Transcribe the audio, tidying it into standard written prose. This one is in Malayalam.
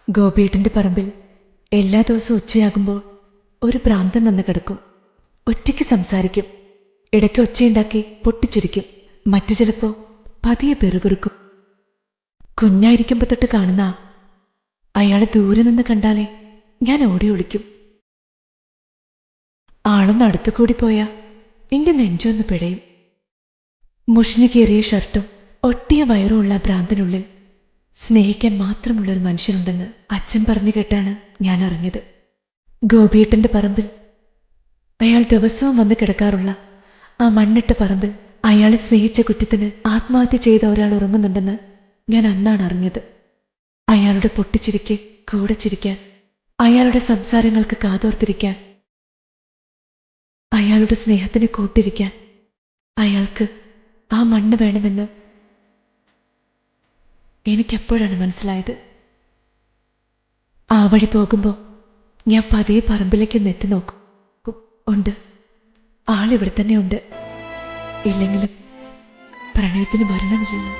ഗോപിയേട്ടൻ്റെ പറമ്പിൽ എല്ലാ ദിവസവും ഉച്ചയാകുമ്പോൾ ഒരു ഭ്രാന്തൻ വന്ന് കിടക്കും. ഒറ്റയ്ക്ക് സംസാരിക്കും, ഇടയ്ക്ക് ഒച്ചയുണ്ടാക്കി പൊട്ടിച്ചിരിക്കും, മറ്റു ചിലപ്പോൾ പതിയെ പെറുപിറുക്കും. കുഞ്ഞായിരിക്കുമ്പോൾ തൊട്ട് കാണുന്ന അയാളെ ദൂരെ നിന്ന് കണ്ടാലേ ഞാൻ ഓടി ഒളിക്കും. ആളൊന്ന് അടുത്തു കൂടി പോയാൽ എൻ്റെ നെഞ്ചൊന്ന് പിടയും. മുഷിഞ്ഞു കീറിയ ഷർട്ടും ഒട്ടിയ വയറുമുള്ള ഭ്രാന്തനുള്ളിൽ സ്നേഹിക്കാൻ മാത്രമുള്ളൊരു മനുഷ്യനുണ്ടെന്ന് അച്ഛൻ പറഞ്ഞു കേട്ടാണ് ഞാൻ അറിഞ്ഞത്. ഗോപിയേട്ടൻ്റെ പറമ്പിൽ അയാൾ ദിവസവും വന്ന് കിടക്കാറുള്ള ആ മണ്ണിട്ട പറമ്പിൽ അയാളെ സ്നേഹിച്ച കുറ്റത്തിന് ആത്മഹത്യ ചെയ്ത ഒരാൾ ഉറങ്ങുന്നുണ്ടെന്ന് ഞാൻ അന്നാണ് അറിഞ്ഞത്. അയാളുടെ പൊട്ടിച്ചിരിക്ക് കൂടെ ചിരിക്കാൻ, അയാളുടെ സംസാരങ്ങൾക്ക് കാതോർത്തിരിക്കാൻ, അയാളുടെ സ്നേഹത്തിന് കൂട്ടിരിക്കാൻ അയാൾക്ക് ആ മണ്ണ് വേണമെന്ന് എനിക്കെപ്പോഴാണ് മനസ്സിലായത്. ആ വഴി പോകുമ്പോൾ ഞാൻ പതിയെ പറമ്പിലേക്കൊന്ന് എത്തി നോക്കും. ഉണ്ട്, ആളിവിടെ തന്നെ ഉണ്ട്. ഇല്ലെങ്കിലും പ്രണയത്തിന് മരണമില്ലല്ലോ.